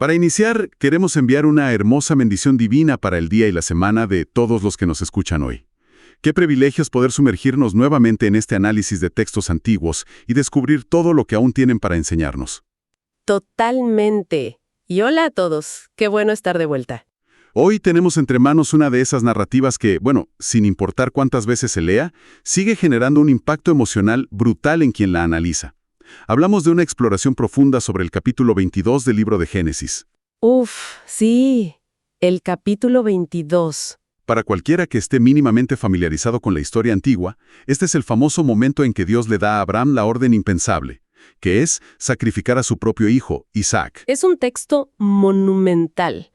Para iniciar, queremos enviar una hermosa bendición divina para el día y la semana de todos los que nos escuchan hoy. Qué privilegio es poder sumergirnos nuevamente en este análisis de textos antiguos y descubrir todo lo que aún tienen para enseñarnos. Totalmente. Y hola a todos. Qué bueno estar de vuelta. Hoy tenemos entre manos una de esas narrativas que, sin importar cuántas veces se lea, sigue generando un impacto emocional brutal en quien la analiza. Hablamos de una exploración profunda sobre el capítulo 22 del libro de Génesis. Sí, el capítulo 22. Para cualquiera que esté mínimamente familiarizado con la historia antigua, este es el famoso momento en que Dios le da a Abraham la orden impensable, que es sacrificar a su propio hijo, Isaac. Es un texto monumental.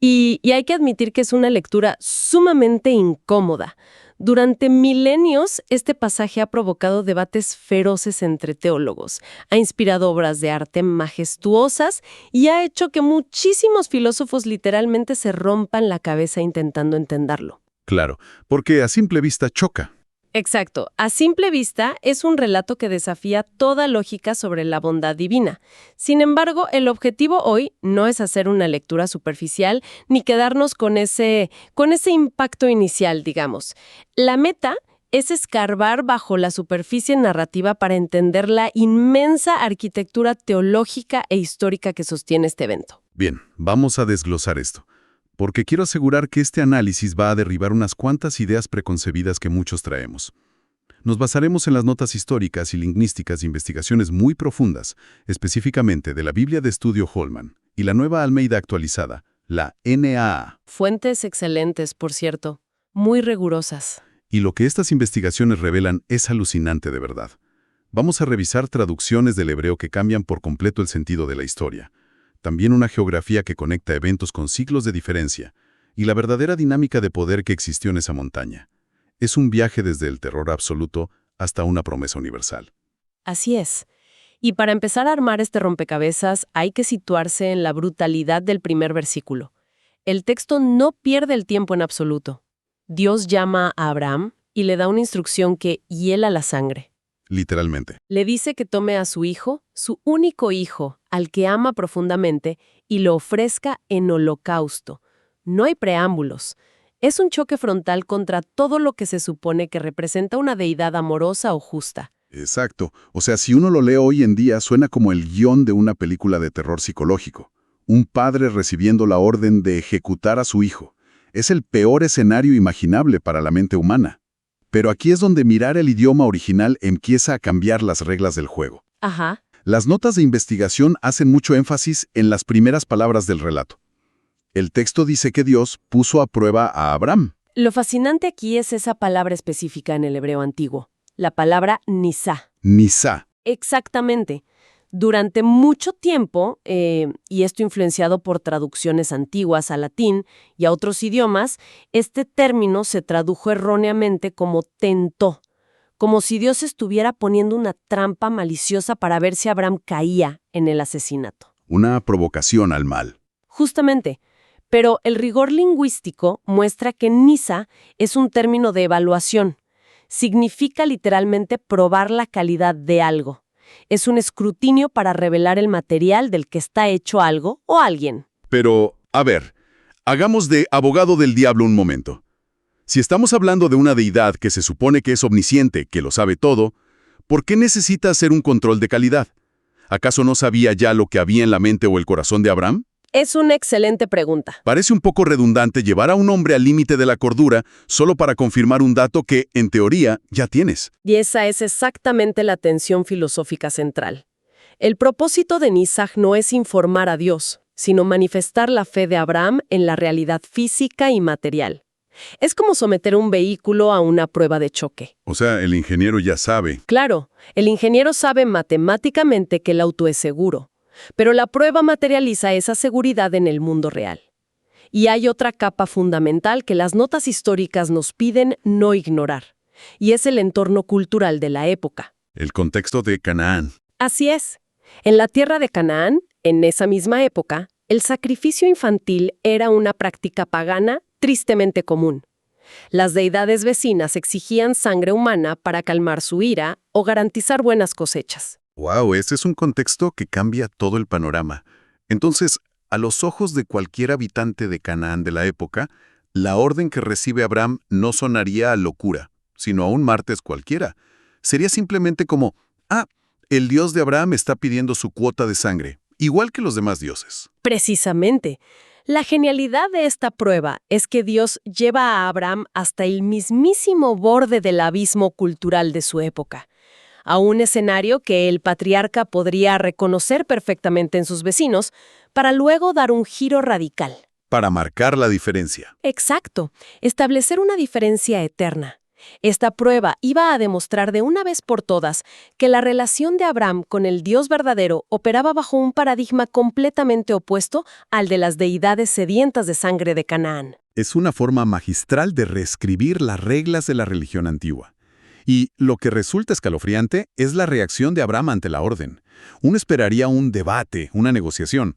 Y hay que admitir que es una lectura sumamente incómoda. Durante milenios, este pasaje ha provocado debates feroces entre teólogos, ha inspirado obras de arte majestuosas y ha hecho que muchísimos filósofos literalmente se rompan la cabeza intentando entenderlo. Claro, porque a simple vista choca. Exacto. A simple vista, es un relato que desafía toda lógica sobre la bondad divina. Sin embargo, el objetivo hoy no es hacer una lectura superficial ni quedarnos con ese impacto inicial, digamos. La meta es escarbar bajo la superficie narrativa para entender la inmensa arquitectura teológica e histórica que sostiene este evento. Bien, vamos a desglosar esto, porque quiero asegurar que este análisis va a derribar unas cuantas ideas preconcebidas que muchos traemos. Nos basaremos en las notas históricas y lingüísticas de investigaciones muy profundas, específicamente de la Biblia de Estudio Holman y la Nueva Almeida actualizada, la NAA. Fuentes excelentes, por cierto, muy rigurosas. Y lo que estas investigaciones revelan es alucinante de verdad. Vamos a revisar traducciones del hebreo que cambian por completo el sentido de la historia. También una geografía que conecta eventos con siglos de diferencia, y la verdadera dinámica de poder que existió en esa montaña. Es un viaje desde el terror absoluto hasta una promesa universal. Así es. Y para empezar a armar este rompecabezas, hay que situarse en la brutalidad del primer versículo. El texto no pierde el tiempo en absoluto. Dios llama a Abraham y le da una instrucción que hiela la sangre. Literalmente. Le dice que tome a su hijo, su único hijo, al que ama profundamente, y lo ofrezca en holocausto. No hay preámbulos. Es un choque frontal contra todo lo que se supone que representa una deidad amorosa o justa. Exacto. O sea, si uno lo lee hoy en día, suena como el guión de una película de terror psicológico. Un padre recibiendo la orden de ejecutar a su hijo. Es el peor escenario imaginable para la mente humana. Pero aquí es donde mirar el idioma original empieza a cambiar las reglas del juego. Ajá. Las notas de investigación hacen mucho énfasis en las primeras palabras del relato. El texto dice que Dios puso a prueba a Abraham. Lo fascinante aquí es esa palabra específica en el hebreo antiguo, la palabra nisá. Nisá. Exactamente. Durante mucho tiempo, y esto influenciado por traducciones antiguas al latín y a otros idiomas, este término se tradujo erróneamente como tentó, como si Dios estuviera poniendo una trampa maliciosa para ver si Abraham caía en el asesinato. Una provocación al mal. Justamente. Pero el rigor lingüístico muestra que nisa es un término de evaluación. Significa literalmente probar la calidad de algo. Es un escrutinio para revelar el material del que está hecho algo o alguien. Pero, a ver, hagamos de abogado del diablo un momento. Si estamos hablando de una deidad que se supone que es omnisciente, que lo sabe todo, ¿por qué necesita hacer un control de calidad? ¿Acaso no sabía ya lo que había en la mente o el corazón de Abraham? Es una excelente pregunta. Parece un poco redundante llevar a un hombre al límite de la cordura solo para confirmar un dato que, en teoría, ya tienes. Y esa es exactamente la tensión filosófica central. El propósito de Nisaj no es informar a Dios, sino manifestar la fe de Abraham en la realidad física y material. Es como someter un vehículo a una prueba de choque. O sea, el ingeniero ya sabe. Claro, el ingeniero sabe matemáticamente que el auto es seguro. Pero la prueba materializa esa seguridad en el mundo real. Y hay otra capa fundamental que las notas históricas nos piden no ignorar, y es el entorno cultural de la época. El contexto de Canaán. Así es. En la tierra de Canaán, en esa misma época, el sacrificio infantil era una práctica pagana tristemente común. Las deidades vecinas exigían sangre humana para calmar su ira o garantizar buenas cosechas. Wow, ese es un contexto que cambia todo el panorama. Entonces, a los ojos de cualquier habitante de Canaán de la época, la orden que recibe Abraham no sonaría a locura, sino a un martes cualquiera. Sería simplemente como, el Dios de Abraham está pidiendo su cuota de sangre, igual que los demás dioses. Precisamente. La genialidad de esta prueba es que Dios lleva a Abraham hasta el mismísimo borde del abismo cultural de su época, a un escenario que el patriarca podría reconocer perfectamente en sus vecinos, para luego dar un giro radical. Para marcar la diferencia. Exacto, establecer una diferencia eterna. Esta prueba iba a demostrar de una vez por todas que la relación de Abraham con el Dios verdadero operaba bajo un paradigma completamente opuesto al de las deidades sedientas de sangre de Canaán. Es una forma magistral de reescribir las reglas de la religión antigua. Y lo que resulta escalofriante es la reacción de Abraham ante la orden. Uno esperaría un debate, una negociación.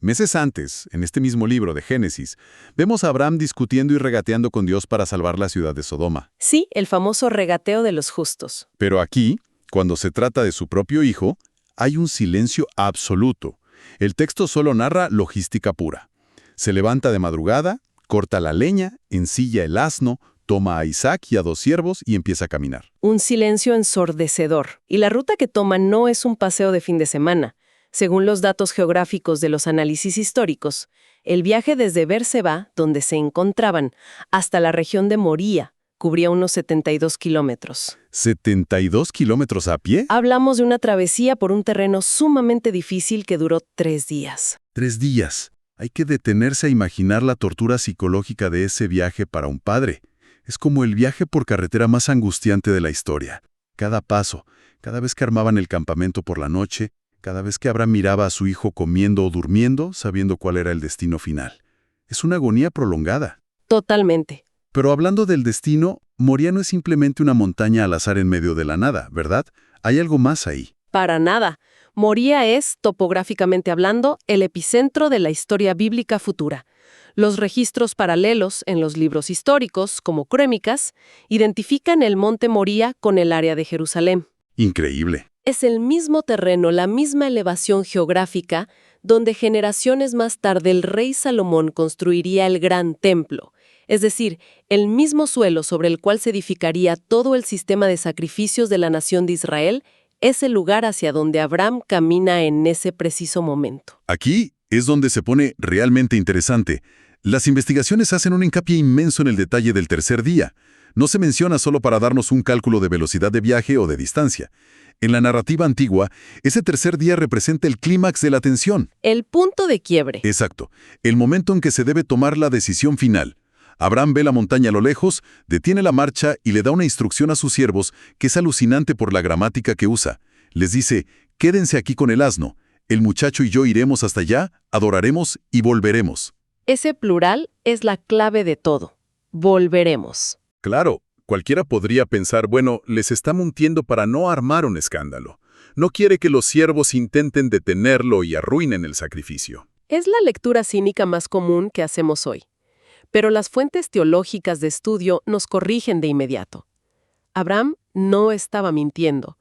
Meses antes, en este mismo libro de Génesis, vemos a Abraham discutiendo y regateando con Dios para salvar la ciudad de Sodoma. Sí, el famoso regateo de los justos. Pero aquí, cuando se trata de su propio hijo, hay un silencio absoluto. El texto solo narra logística pura. Se levanta de madrugada, corta la leña, ensilla el asno, toma a Isaac y a 2 siervos y empieza a caminar. Un silencio ensordecedor. Y la ruta que toma no es un paseo de fin de semana. Según los datos geográficos de los análisis históricos, el viaje desde Beerseba, donde se encontraban, hasta la región de Moría, cubría unos 72 kilómetros. ¿72 kilómetros a pie? Hablamos de una travesía por un terreno sumamente difícil que duró 3 días. 3 días. Hay que detenerse a imaginar la tortura psicológica de ese viaje para un padre. Es como el viaje por carretera más angustiante de la historia. Cada paso, cada vez que armaban el campamento por la noche, cada vez que Abraham miraba a su hijo comiendo o durmiendo, sabiendo cuál era el destino final. Es una agonía prolongada. Totalmente. Pero hablando del destino, Moría no es simplemente una montaña al azar en medio de la nada, ¿verdad? Hay algo más ahí. Para nada. Moría es, topográficamente hablando, el epicentro de la historia bíblica futura. Los registros paralelos en los libros históricos, como Crónicas, identifican el monte Moría con el área de Jerusalén. Increíble. Es el mismo terreno, la misma elevación geográfica, donde generaciones más tarde el rey Salomón construiría el gran templo, es decir, el mismo suelo sobre el cual se edificaría todo el sistema de sacrificios de la nación de Israel, es el lugar hacia donde Abraham camina en ese preciso momento. Aquí es donde se pone realmente interesante. Las investigaciones hacen un hincapié inmenso en el detalle del tercer día. No se menciona solo para darnos un cálculo de velocidad de viaje o de distancia. En la narrativa antigua, ese tercer día representa el clímax de la tensión. El punto de quiebre. Exacto, el momento en que se debe tomar la decisión final. Abraham ve la montaña a lo lejos, detiene la marcha y le da una instrucción a sus siervos que es alucinante por la gramática que usa. Les dice, quédense aquí con el asno, el muchacho y yo iremos hasta allá, adoraremos y volveremos. Ese plural es la clave de todo. Volveremos. Claro. Cualquiera podría pensar, bueno, les está mintiendo para no armar un escándalo. No quiere que los siervos intenten detenerlo y arruinen el sacrificio. Es la lectura cínica más común que hacemos hoy. Pero las fuentes teológicas de estudio nos corrigen de inmediato. Abraham no estaba mintiendo.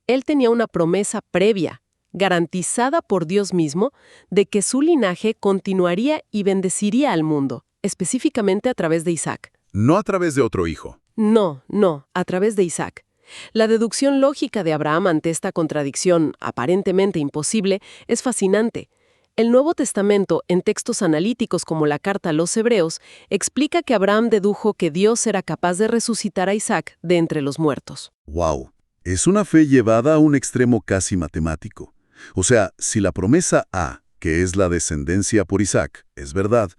Él tenía una promesa previa, garantizada por Dios mismo, de que su linaje continuaría y bendeciría al mundo, específicamente a través de Isaac. No a través de otro hijo. No, a través de Isaac. La deducción lógica de Abraham ante esta contradicción, aparentemente imposible, es fascinante. El Nuevo Testamento, en textos analíticos como la Carta a los Hebreos, explica que Abraham dedujo que Dios era capaz de resucitar a Isaac de entre los muertos. ¡Wow! Es una fe llevada a un extremo casi matemático. O sea, si la promesa A, que es la descendencia por Isaac, es verdad,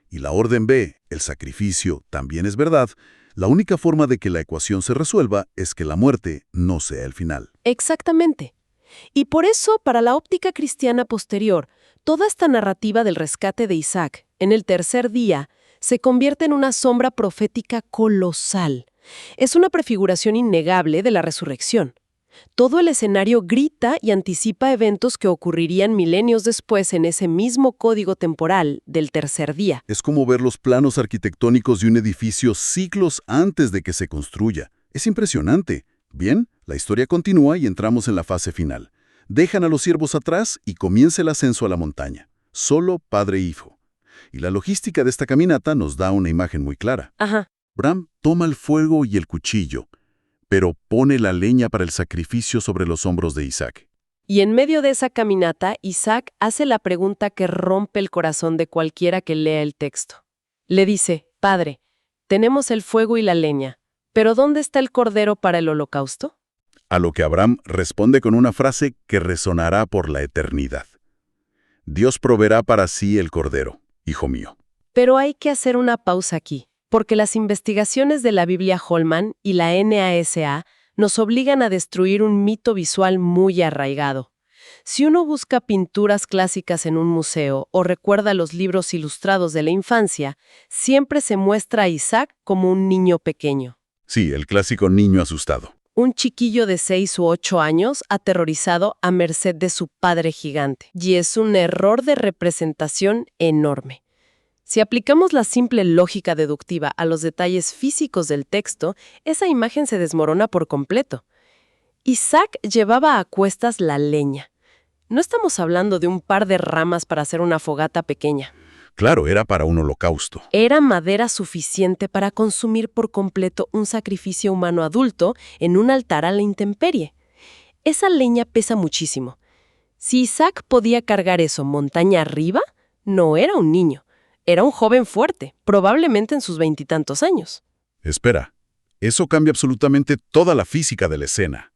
y la orden B, el sacrificio, también es verdad, la única forma de que la ecuación se resuelva es que la muerte no sea el final. Exactamente. Y por eso, para la óptica cristiana posterior, toda esta narrativa del rescate de Isaac, en el tercer día, se convierte en una sombra profética colosal. Es una prefiguración innegable de la resurrección. Todo el escenario grita y anticipa eventos que ocurrirían milenios después en ese mismo código temporal del tercer día. Es como ver los planos arquitectónicos de un edificio siglos antes de que se construya. Es impresionante. Bien, la historia continúa y entramos en la fase final. Dejan a los siervos atrás y comienza el ascenso a la montaña. solo padre e hijo. Y la logística de esta caminata nos da una imagen muy clara. Ajá. Abraham toma el fuego y el cuchillo, pero pone la leña para el sacrificio sobre los hombros de Isaac. Y en medio de esa caminata, Isaac hace la pregunta que rompe el corazón de cualquiera que lea el texto. Le dice, Padre, tenemos el fuego y la leña, pero ¿dónde está el cordero para el holocausto? A lo que Abraham responde con una frase que resonará por la eternidad. Dios proveerá para sí el cordero, hijo mío. Pero hay que hacer una pausa aquí, porque las investigaciones de la Biblia Holman y la NASA nos obligan a destruir un mito visual muy arraigado. Si uno busca pinturas clásicas en un museo o recuerda los libros ilustrados de la infancia, siempre se muestra a Isaac como un niño pequeño. Sí, el clásico niño asustado. Un chiquillo de 6 u 8 años aterrorizado a merced de su padre gigante. Y es un error de representación enorme. Si aplicamos la simple lógica deductiva a los detalles físicos del texto, esa imagen se desmorona por completo. Isaac llevaba a cuestas la leña. No estamos hablando de un par de ramas para hacer una fogata pequeña. Claro, era para un holocausto. Era madera suficiente para consumir por completo un sacrificio humano adulto en un altar a la intemperie. Esa leña pesa muchísimo. Si Isaac podía cargar eso montaña arriba, no era un niño. Era un joven fuerte, probablemente en sus 20 y tantos años. Espera, eso cambia absolutamente toda la física de la escena.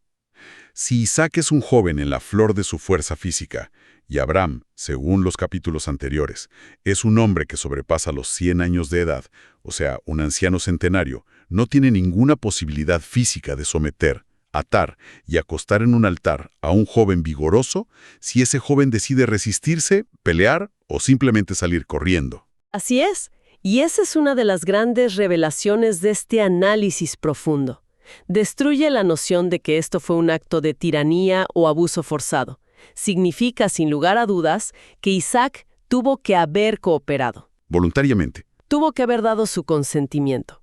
Si Isaac es un joven en la flor de su fuerza física, y Abraham, según los capítulos anteriores, es un hombre que sobrepasa los 100 años de edad, o sea, un anciano centenario, no tiene ninguna posibilidad física de someter, atar y acostar en un altar a un joven vigoroso si ese joven decide resistirse, pelear o simplemente salir corriendo. Así es, y esa es una de las grandes revelaciones de este análisis profundo. Destruye la noción de que esto fue un acto de tiranía o abuso forzado. Significa, sin lugar a dudas, que Isaac tuvo que haber cooperado. Voluntariamente. Tuvo que haber dado su consentimiento.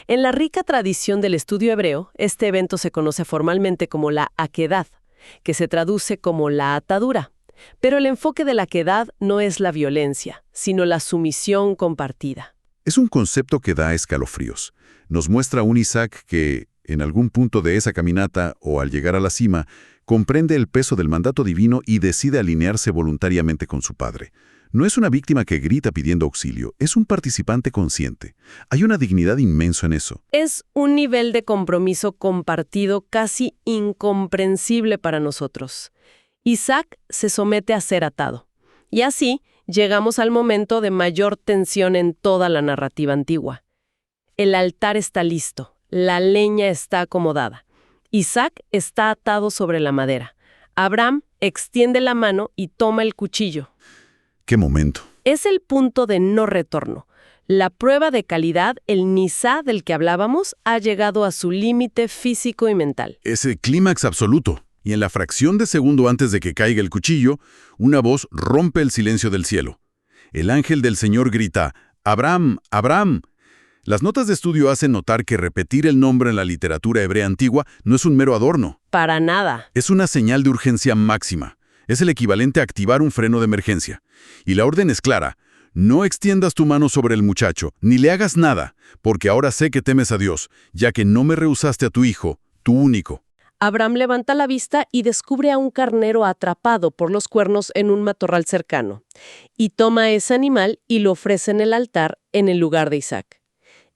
En la rica tradición del estudio hebreo, este evento se conoce formalmente como la aquedad, que se traduce como la atadura. Pero el enfoque de la aquedad no es la violencia, sino la sumisión compartida. Es un concepto que da escalofríos. Nos muestra un Isaac que, en algún punto de esa caminata o al llegar a la cima, comprende el peso del mandato divino y decide alinearse voluntariamente con su padre. No es una víctima que grita pidiendo auxilio, es un participante consciente. Hay una dignidad inmensa en eso. Es un nivel de compromiso compartido casi incomprensible para nosotros. Isaac se somete a ser atado. Y así llegamos al momento de mayor tensión en toda la narrativa antigua. El altar está listo, la leña está acomodada. Isaac está atado sobre la madera. Abraham extiende la mano y toma el cuchillo. ¡Qué momento! Es el punto de no retorno. La prueba de calidad, el Nisá del que hablábamos, ha llegado a su límite físico y mental. Es el clímax absoluto. Y en la fracción de segundo antes de que caiga el cuchillo, una voz rompe el silencio del cielo. El ángel del Señor grita, «¡Abraham! ¡Abraham!». Las notas de estudio hacen notar que repetir el nombre en la literatura hebrea antigua no es un mero adorno. Para nada. Es una señal de urgencia máxima. Es el equivalente a activar un freno de emergencia. Y la orden es clara. No extiendas tu mano sobre el muchacho, ni le hagas nada, porque ahora sé que temes a Dios, ya que no me rehusaste a tu hijo, tu único. Abraham levanta la vista y descubre a un carnero atrapado por los cuernos en un matorral cercano. Y toma ese animal y lo ofrece en el altar en el lugar de Isaac.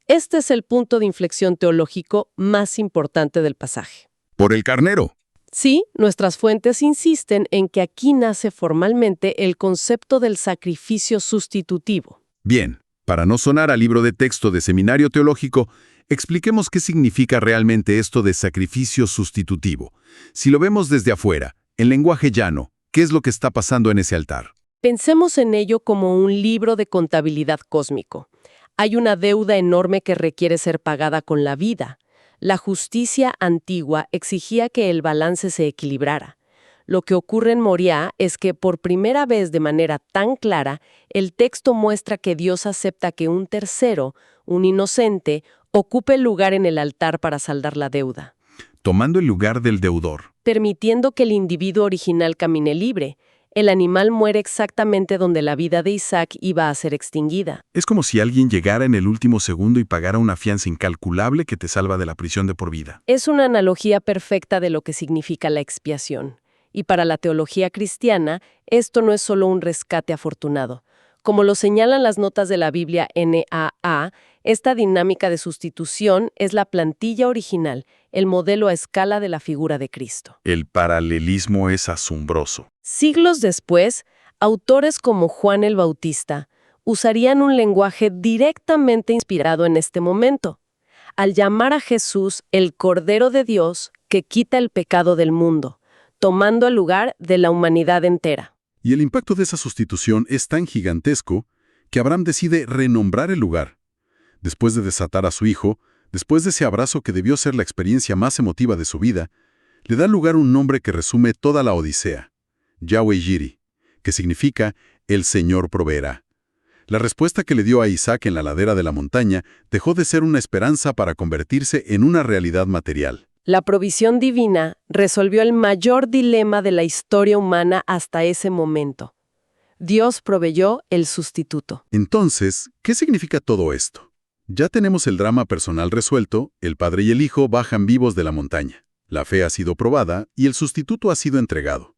Este es el punto de inflexión teológico más importante del pasaje. Por el carnero. Sí, nuestras fuentes insisten en que aquí nace formalmente el concepto del sacrificio sustitutivo. Bien, para no sonar a libro de texto de seminario teológico, expliquemos qué significa realmente esto de sacrificio sustitutivo. Si lo vemos desde afuera, en lenguaje llano, ¿qué es lo que está pasando en ese altar? Pensemos en ello como un libro de contabilidad cósmico. Hay una deuda enorme que requiere ser pagada con la vida. La justicia antigua exigía que el balance se equilibrara. Lo que ocurre en Moriah es que por primera vez de manera tan clara, el texto muestra que Dios acepta que un tercero, un inocente, ocupe el lugar en el altar para saldar la deuda. Tomando el lugar del deudor. Permitiendo que el individuo original camine libre. El animal muere exactamente donde la vida de Isaac iba a ser extinguida. Es como si alguien llegara en el último segundo y pagara una fianza incalculable que te salva de la prisión de por vida. Es una analogía perfecta de lo que significa la expiación. Y para la teología cristiana, esto no es solo un rescate afortunado. Como lo señalan las notas de la Biblia NAA, esta dinámica de sustitución es la plantilla original, el modelo a escala de la figura de Cristo. El paralelismo es asombroso. Siglos después, autores como Juan el Bautista usarían un lenguaje directamente inspirado en este momento, al llamar a Jesús el Cordero de Dios que quita el pecado del mundo, tomando el lugar de la humanidad entera. Y el impacto de esa sustitución es tan gigantesco que Abraham decide renombrar el lugar. Después de desatar a su hijo, después de ese abrazo que debió ser la experiencia más emotiva de su vida, le da lugar un nombre que resume toda la Odisea, Yahweh Jireh, que significa «El Señor proveerá». La respuesta que le dio a Isaac en la ladera de la montaña dejó de ser una esperanza para convertirse en una realidad material. La provisión divina resolvió el mayor dilema de la historia humana hasta ese momento. Dios proveyó el sustituto. Entonces, ¿qué significa todo esto? Ya tenemos el drama personal resuelto, el padre y el hijo bajan vivos de la montaña. La fe ha sido probada y el sustituto ha sido entregado.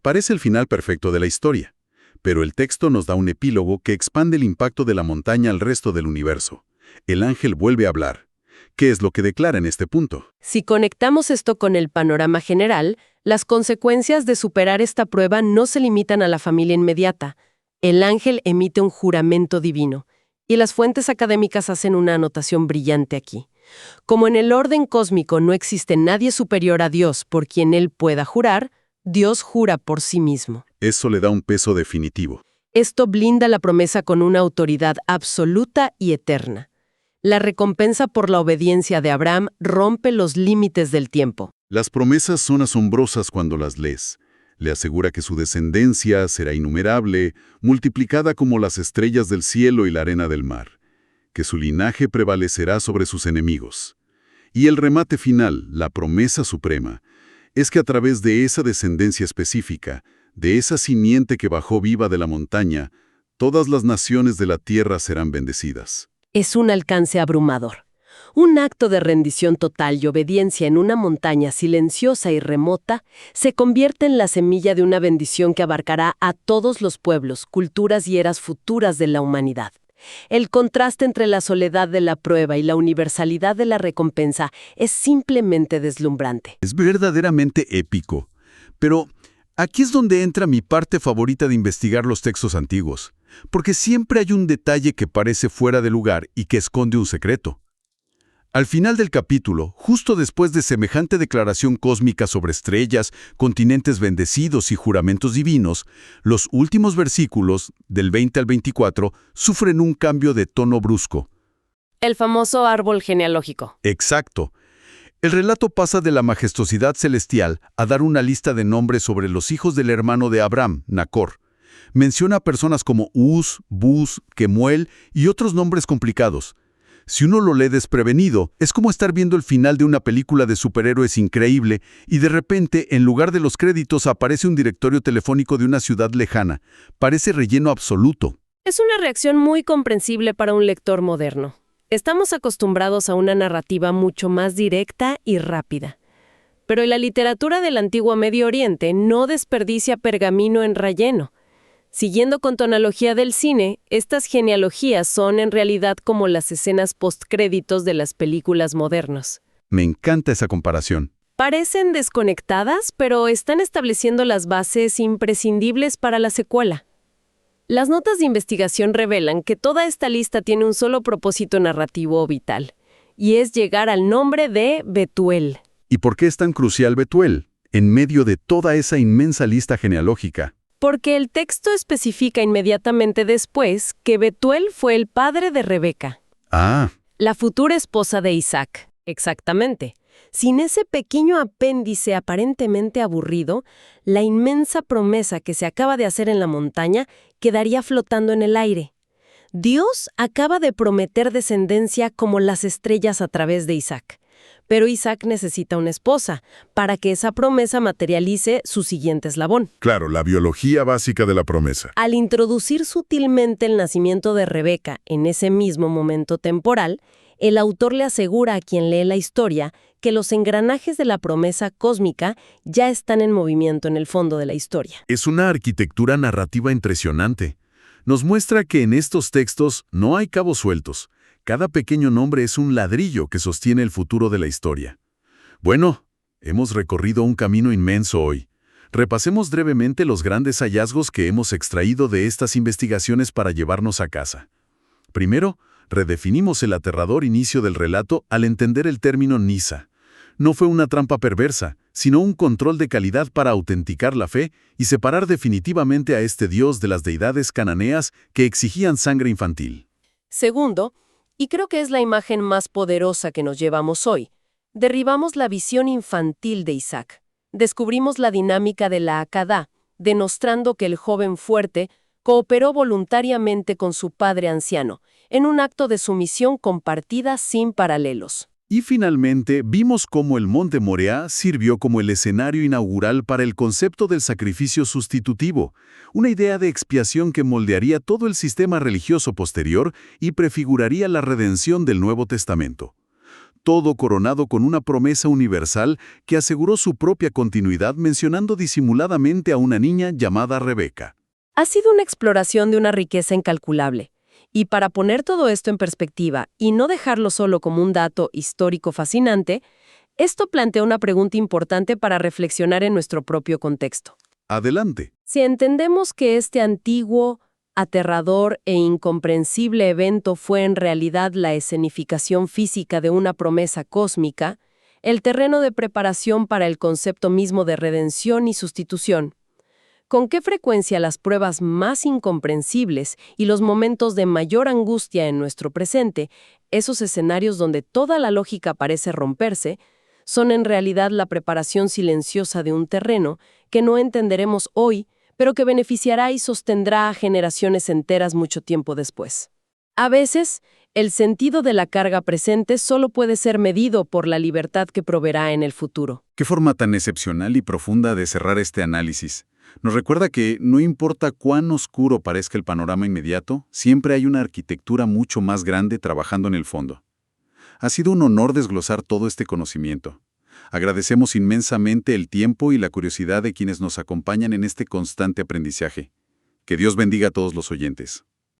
Parece el final perfecto de la historia, pero el texto nos da un epílogo que expande el impacto de la montaña al resto del universo. El ángel vuelve a hablar. ¿Qué es lo que declara en este punto? Si conectamos esto con el panorama general, las consecuencias de superar esta prueba no se limitan a la familia inmediata. El ángel emite un juramento divino, y las fuentes académicas hacen una anotación brillante aquí. Como en el orden cósmico no existe nadie superior a Dios por quien él pueda jurar, Dios jura por sí mismo. Eso le da un peso definitivo. Esto blinda la promesa con una autoridad absoluta y eterna. La recompensa por la obediencia de Abraham rompe los límites del tiempo. Las promesas son asombrosas cuando las lees. Le asegura que su descendencia será innumerable, multiplicada como las estrellas del cielo y la arena del mar, que su linaje prevalecerá sobre sus enemigos. Y el remate final, la promesa suprema, es que a través de esa descendencia específica, de esa simiente que bajó viva de la montaña, todas las naciones de la tierra serán bendecidas. Es un alcance abrumador. Un acto de rendición total y obediencia en una montaña silenciosa y remota se convierte en la semilla de una bendición que abarcará a todos los pueblos, culturas y eras futuras de la humanidad. El contraste entre la soledad de la prueba y la universalidad de la recompensa es simplemente deslumbrante. Es verdaderamente épico. Pero aquí es donde entra mi parte favorita de investigar los textos antiguos, porque siempre hay un detalle que parece fuera de lugar y que esconde un secreto. Al final del capítulo, justo después de semejante declaración cósmica sobre estrellas, continentes bendecidos y juramentos divinos, los últimos versículos, del 20 al 24, sufren un cambio de tono brusco. El famoso árbol genealógico. Exacto. El relato pasa de la majestuosidad celestial a dar una lista de nombres sobre los hijos del hermano de Abraham, Nacor. Menciona a personas como Uz, Buz, Kemuel y otros nombres complicados. Si uno lo lee desprevenido, es como estar viendo el final de una película de superhéroes increíble y de repente, en lugar de los créditos, aparece un directorio telefónico de una ciudad lejana. Parece relleno absoluto. Es una reacción muy comprensible para un lector moderno. Estamos acostumbrados a una narrativa mucho más directa y rápida. Pero la literatura del antiguo Medio Oriente no desperdicia pergamino en relleno. Siguiendo con tu analogía del cine, estas genealogías son en realidad como las escenas postcréditos de las películas modernas. Me encanta esa comparación. Parecen desconectadas, pero están estableciendo las bases imprescindibles para la secuela. Las notas de investigación revelan que toda esta lista tiene un solo propósito narrativo vital, y es llegar al nombre de Betuel. ¿Y por qué es tan crucial Betuel, en medio de toda esa inmensa lista genealógica? Porque el texto especifica inmediatamente después que Betuel fue el padre de Rebeca. La futura esposa de Isaac. Exactamente. Sin ese pequeño apéndice aparentemente aburrido, la inmensa promesa que se acaba de hacer en la montaña quedaría flotando en el aire. Dios acaba de prometer descendencia como las estrellas a través de Isaac. pero Isaac necesita una esposa para que esa promesa materialice su siguiente eslabón. Claro, la biología básica de la promesa. Al introducir sutilmente el nacimiento de Rebeca en ese mismo momento temporal, el autor le asegura a quien lee la historia que los engranajes de la promesa cósmica ya están en movimiento en el fondo de la historia. Es una arquitectura narrativa impresionante. Nos muestra que en estos textos no hay cabos sueltos. Cada pequeño nombre es un ladrillo que sostiene el futuro de la historia. Bueno, hemos recorrido un camino inmenso hoy. Repasemos brevemente los grandes hallazgos que hemos extraído de estas investigaciones para llevarnos a casa. Primero, redefinimos el aterrador inicio del relato al entender el término Nisa. No fue una trampa perversa, sino un control de calidad para autenticar la fe y separar definitivamente a este dios de las deidades cananeas que exigían sangre infantil. Segundo, y creo que es la imagen más poderosa que nos llevamos hoy, derribamos la visión infantil de Isaac. Descubrimos la dinámica de la Akadá, demostrando que el joven fuerte cooperó voluntariamente con su padre anciano, en un acto de sumisión compartida sin paralelos. Y finalmente, vimos cómo el monte Moriah sirvió como el escenario inaugural para el concepto del sacrificio sustitutivo, una idea de expiación que moldearía todo el sistema religioso posterior y prefiguraría la redención del Nuevo Testamento. Todo coronado con una promesa universal que aseguró su propia continuidad mencionando disimuladamente a una niña llamada Rebeca. Ha sido una exploración de una riqueza incalculable. Y para poner todo esto en perspectiva y no dejarlo solo como un dato histórico fascinante, esto plantea una pregunta importante para reflexionar en nuestro propio contexto. Adelante. Si entendemos que este antiguo, aterrador e incomprensible evento fue en realidad la escenificación física de una promesa cósmica, el terreno de preparación para el concepto mismo de redención y sustitución, ¿con qué frecuencia las pruebas más incomprensibles y los momentos de mayor angustia en nuestro presente, esos escenarios donde toda la lógica parece romperse, son en realidad la preparación silenciosa de un terreno que no entenderemos hoy, pero que beneficiará y sostendrá a generaciones enteras mucho tiempo después? A veces, el sentido de la carga presente solo puede ser medido por la libertad que proveerá en el futuro. Qué forma tan excepcional y profunda de cerrar este análisis. Nos recuerda que no importa cuán oscuro parezca el panorama inmediato, siempre hay una arquitectura mucho más grande trabajando en el fondo. Ha sido un honor desglosar todo este conocimiento. Agradecemos inmensamente el tiempo y la curiosidad de quienes nos acompañan en este constante aprendizaje. Que Dios bendiga a todos los oyentes.